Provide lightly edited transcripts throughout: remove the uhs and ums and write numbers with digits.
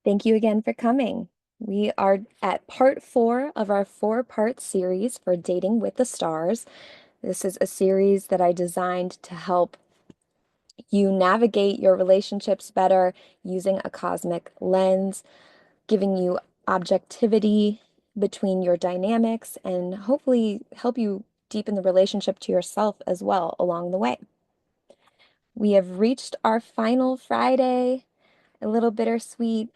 Thank you again for coming. We are at part four of our four-part series for Dating with the Stars. This is a series that I designed to help you navigate your relationships better using a cosmic lens, giving you objectivity between your dynamics, and hopefully help you deepen the relationship to yourself as well along the way. We have reached our final Friday. A little bittersweet.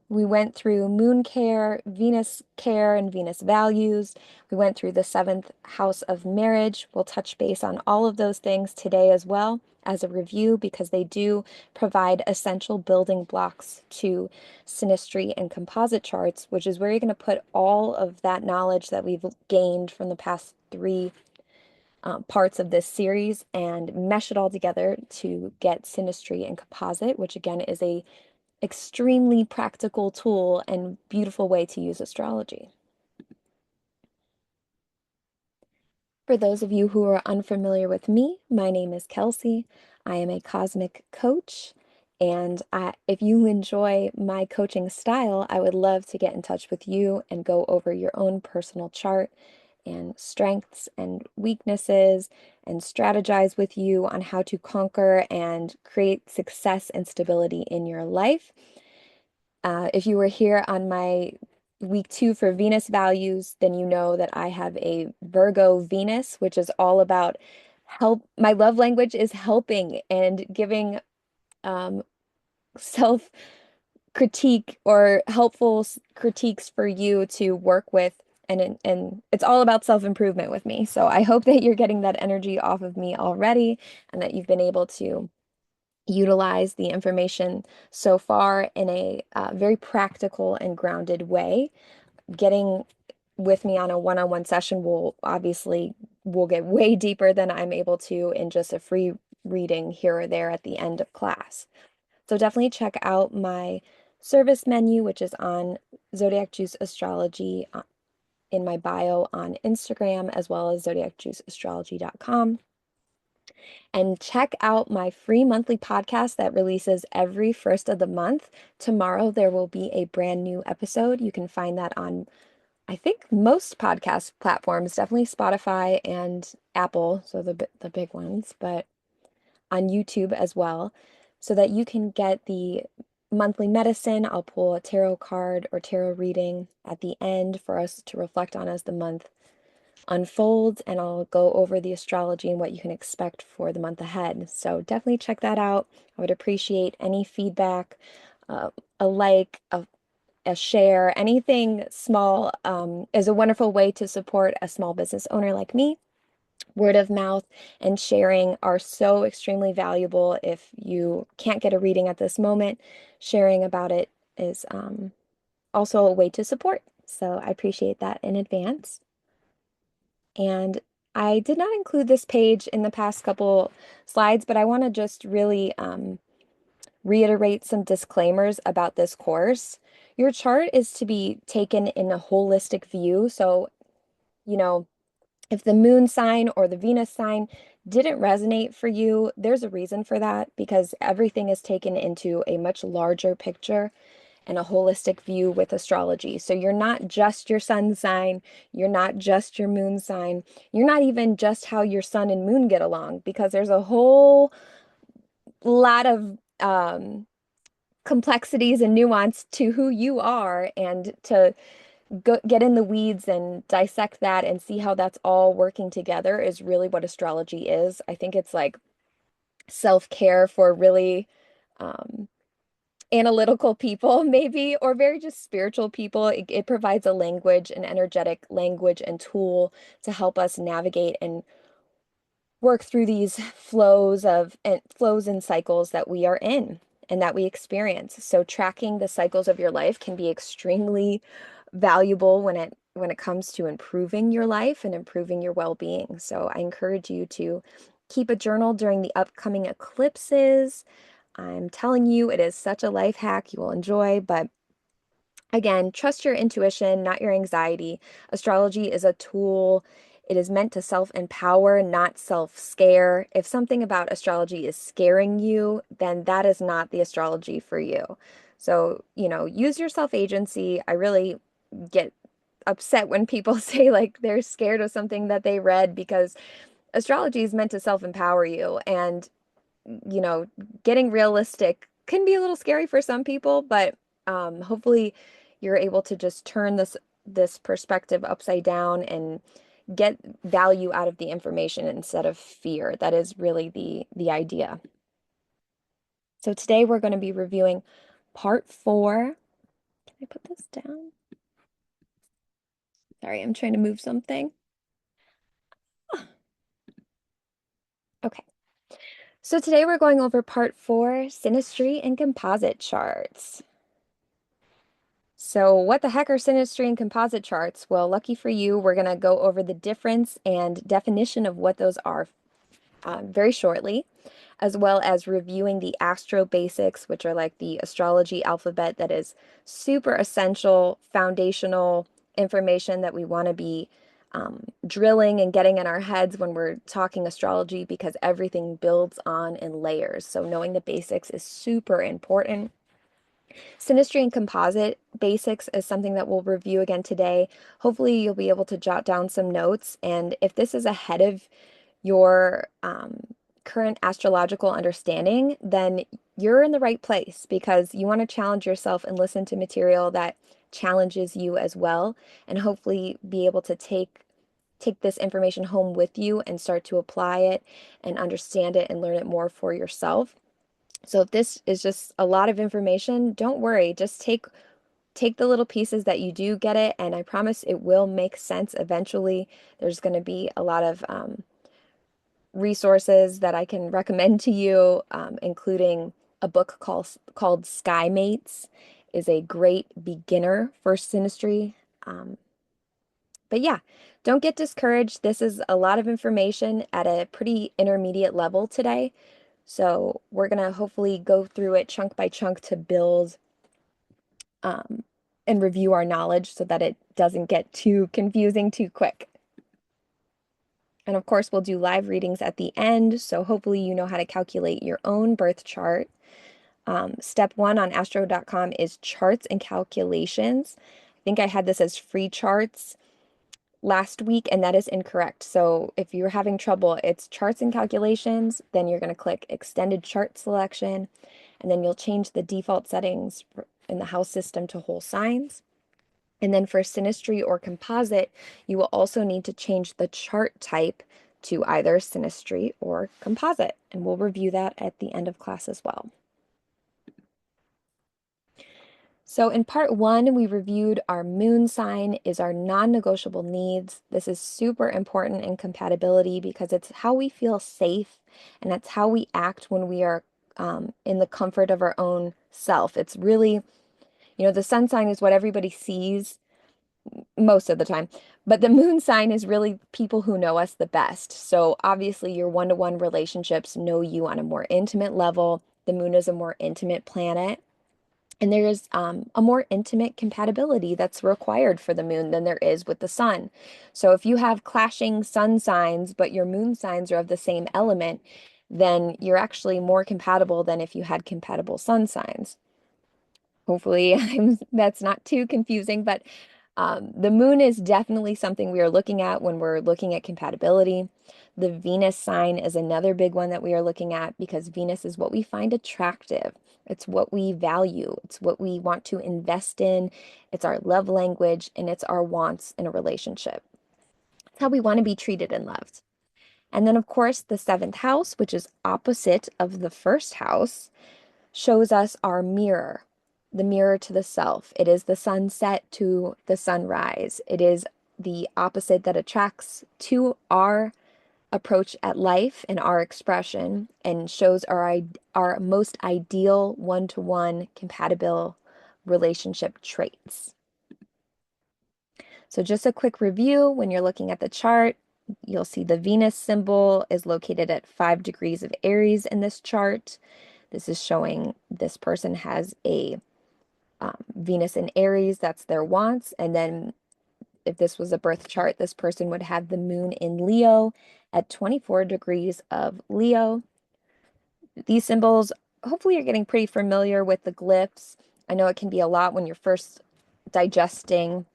We went through moon care, and Venus values. We went through the seventh house of marriage. We'll touch base on all of those things today as well as a review because they do provide essential building blocks to synastry and composite charts, which is where you're going to put all of that knowledge that we've gained from the past three parts of this series and mesh it all together to get synastry and composite, which again is a extremely practical tool and beautiful way to use astrology. For those of you who are unfamiliar with me, my name is Kelsey. I am a cosmic coach, and if you enjoy my coaching style, I would love to get in touch with you and go over your own personal chart and strengths and weaknesses and strategize with you on how to conquer and create success and stability in your life. If you were here on my week 2 for Venus values, then you know that I have a Virgo Venus, which is all about help. My love language is helping and giving um, self critique or helpful critiques for you to work with. And it's all about self-improvement with me. So I hope that you're getting that energy off of me already and that you've been able to utilize the information so far in a very practical and grounded way. Getting with me on a one-on-one session will get way deeper than I'm able to in just a free reading here or there at the end of class. So definitely check out my service menu, which is on Zodiac Juice Astrology in my bio on Instagram, as well as zodiacjuiceastrology.com. And check out my free monthly podcast that releases every first of the month. Tomorrow, there will be a brand new episode. You can find that on, I think, most podcast platforms, definitely Spotify and Apple, so the big ones, but on YouTube as well, so that you can get the monthly medicine. I'll pull a tarot card or tarot reading at the end for us to reflect on as the month unfolds, and I'll go over the astrology and what you can expect for the month ahead. So definitely check that out. I would appreciate any feedback, uh, a like, a share, anything small is a wonderful way to support a small business owner like me. Word of mouth and sharing are so extremely valuable. If you can't get a reading at this moment, sharing about it is also a way to support. So I appreciate that in advance. And I did not include this page in the past couple slides, but I want to just really reiterate some disclaimers about this course. Your chart is to be taken in a holistic view. So, you know, if the moon sign or the Venus sign didn't resonate for you, there's a reason for that because everything is taken into a much larger picture and a holistic view with astrology. So you're not just your sun sign, you're not just your moon sign, you're not even just how your sun and moon get along because there's a whole lot of complexities and nuance to who you are, and to get in the weeds and dissect that and see how that's all working together is really what astrology is. I think it's like self-care for really um, analytical people, maybe, or very just spiritual people. It provides a language, an energetic language and tool to help us navigate and work through these flows and cycles that we are in and that we experience. So tracking the cycles of your life can be extremely valuable when it comes to improving your life and improving your well-being. So I encourage you to keep a journal during the upcoming eclipses. I'm telling you, it is such a life hack you will enjoy, but again, trust your intuition, not your anxiety. Astrology is a tool. It is meant to self-empower, not self-scare. If something about astrology is scaring you, then that is not the astrology for you. So, use your self-agency. I really get upset when people say like they're scared of something that they read because astrology is meant to self-empower you. And, you know, getting realistic can be a little scary for some people, but hopefully you're able to just turn this perspective upside down and get value out of the information instead of fear. That is really the idea. So today we're going to be reviewing part 4. Can I put this down? Sorry, I'm trying to move something. Okay. So today we're going over part 4, synastry and composite charts. So what the heck are synastry and composite charts? Well, lucky for you, we're going to go over the difference and definition of what those are very shortly, as well as reviewing the astro basics, which are like the astrology alphabet that is super essential, foundational information that we want to be drilling and getting in our heads when we're talking astrology because everything builds on in layers. So knowing the basics is super important. Synastry and composite basics is something that we'll review again today. Hopefully, you'll be able to jot down some notes. And if this is ahead of your current astrological understanding, then you're in the right place because you want to challenge yourself and listen to material that challenges you as well, and hopefully be able to take this information home with you and start to apply it and understand it and learn it more for yourself. So if this is just a lot of information, don't worry. Just take the little pieces that you do get it, and I promise it will make sense eventually. There's going to be a lot of resources that I can recommend to you, including a book called Sky Mates, is a great beginner for synastry. Um, but yeah, don't get discouraged. This is a lot of information at a pretty intermediate level today. So we're gonna hopefully go through it chunk by chunk to build um, and review our knowledge so that it doesn't get too confusing too quick. And of course, we'll do live readings at the end, so hopefully you know how to calculate your own birth chart. Step 1 on astro.com is charts and calculations. I think I had this as free charts last week, and that is incorrect. So if you're having trouble, it's charts and calculations, then you're going to click extended chart selection, and then you'll change the default settings in the house system to whole signs. And then for synastry or composite, you will also need to change the chart type to either synastry or composite. And we'll review that at the end of class as well. So in part 1, we reviewed our moon sign is our non-negotiable needs. This is super important in compatibility because it's how we feel safe and it's how we act when we are in the comfort of our own self. It's really, the sun sign is what everybody sees most of the time, but the moon sign is really people who know us the best. So obviously your one-to-one relationships know you on a more intimate level. The moon is a more intimate planet. And there is a more intimate compatibility that's required for the moon than there is with the sun. So if you have clashing sun signs, but your moon signs are of the same element, then you're actually more compatible than if you had compatible sun signs. Hopefully, that's not too confusing, but the moon is definitely something we are looking at when we're looking at compatibility. The Venus sign is another big one that we are looking at because Venus is what we find attractive. It's what we value. It's what we want to invest in. It's our love language and it's our wants in a relationship. It's how we want to be treated and loved. And then, of course, the 7th house, which is opposite of the first house, shows us our mirror, the mirror to the self. It is the sunset to the sunrise. It is the opposite that attracts to our approach at life and our expression and shows our most ideal one-to-one compatible relationship traits. So just a quick review, when you're looking at the chart, you'll see the Venus symbol is located at 5 degrees of Aries in this chart. This is showing this person has a Venus in Aries, that's their wants. And then if this was a birth chart, this person would have the moon in Leo at 24 degrees of Leo. These symbols, hopefully you're getting pretty familiar with the glyphs. I know it can be a lot when you're first digesting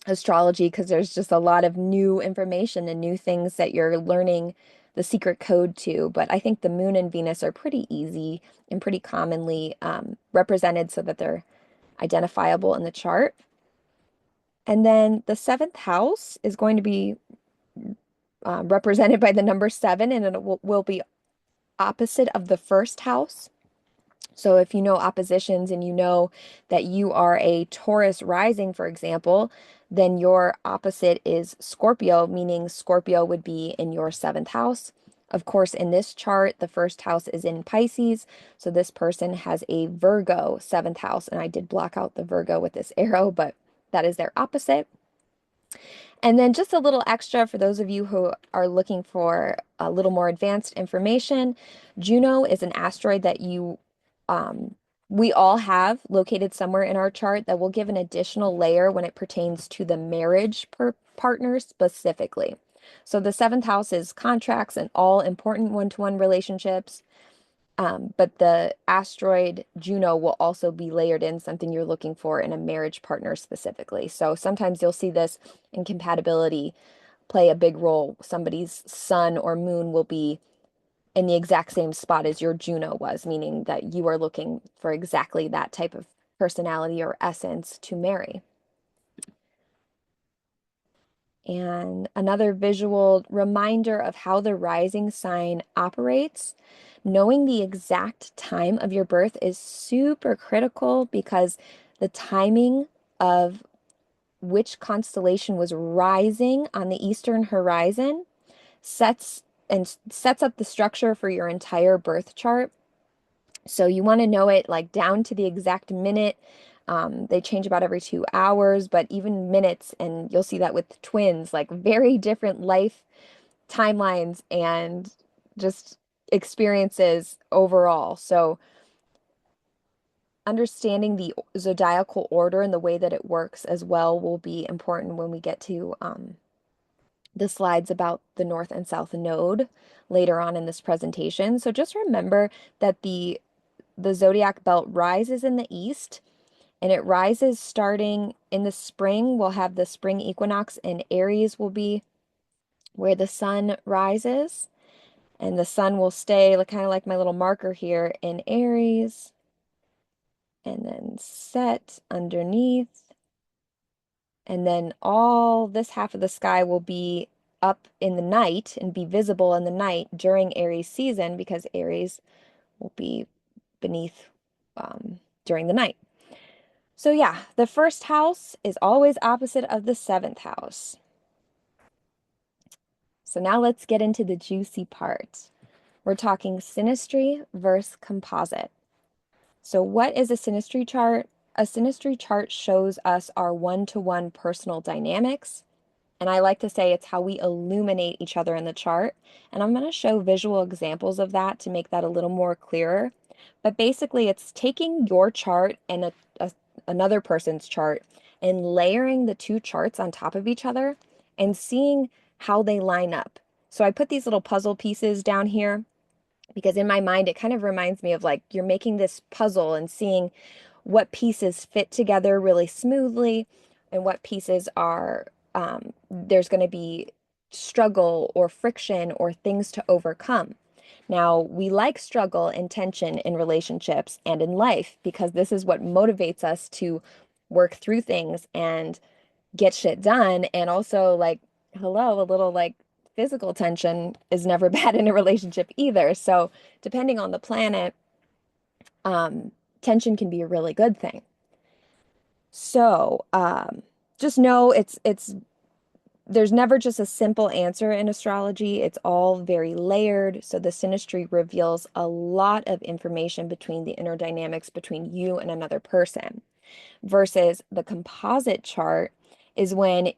astrology because there's just a lot of new information and new things that you're learning the secret code to. But I think the moon and Venus are pretty easy and pretty commonly represented so that they're identifiable in the chart. And then the seventh house is going to be represented by the number seven, and it will be opposite of the first house. So if you know oppositions and you know that you are a Taurus rising, for example, then your opposite is Scorpio, meaning Scorpio would be in your seventh house. Of course, in this chart, the first house is in Pisces. So this person has a Virgo seventh house. And I did block out the Virgo with this arrow, but that is their opposite. And then just a little extra for those of you who are looking for a little more advanced information. Juno is an asteroid that um, we all have located somewhere in our chart that will give an additional layer when it pertains to the marriage partner specifically. So the seventh house is contracts and all important one-to-one relationships. But the asteroid Juno will also be layered in something you're looking for in a marriage partner specifically. So sometimes you'll see this incompatibility play a big role. Somebody's sun or moon will be in the exact same spot as your Juno was, meaning that you are looking for exactly that type of personality or essence to marry. And another visual reminder of how the rising sign operates. Knowing the exact time of your birth is super critical because the timing of which constellation was rising on the eastern horizon sets up the structure for your entire birth chart. So you want to know it like down to the exact minute. They change about every 2 hours, but even minutes, and you'll see that with twins, like very different life timelines and just experiences overall. So understanding the zodiacal order and the way that it works as well will be important when we get to the slides about the North and South Node later on in this presentation. So just remember that the zodiac belt rises in the east, and it rises starting in the spring. We'll have the spring equinox, and Aries will be where the sun rises, and the sun will stay kind of like my little marker here in Aries, and then set underneath. And then all this half of the sky will be up in the night and be visible in the night during Aries season because Aries will be beneath during the night. So yeah, the first house is always opposite of the seventh house. So now let's get into the juicy part. We're talking synastry versus composite. So what is a synastry chart? A synastry chart shows us our one-to-one personal dynamics. And I like to say it's how we illuminate each other in the chart. And I'm going to show visual examples of that to make that a little more clearer. But basically, it's taking your chart and another person's chart and layering the two charts on top of each other and seeing how they line up. So I put these little puzzle pieces down here because in my mind, it kind of reminds me of like you're making this puzzle and seeing what pieces fit together really smoothly and what pieces are, there's going to be struggle or friction or things to overcome. Now, we like struggle and tension in relationships and in life because this is what motivates us to work through things and get shit done. And also, like, hello, a little like physical tension is never bad in a relationship either. So, depending on the planet, tension can be a really good thing. So, just know there's never just a simple answer in astrology. It's all very layered. So the synastry reveals a lot of information between the inner dynamics between you and another person versus the composite chart is when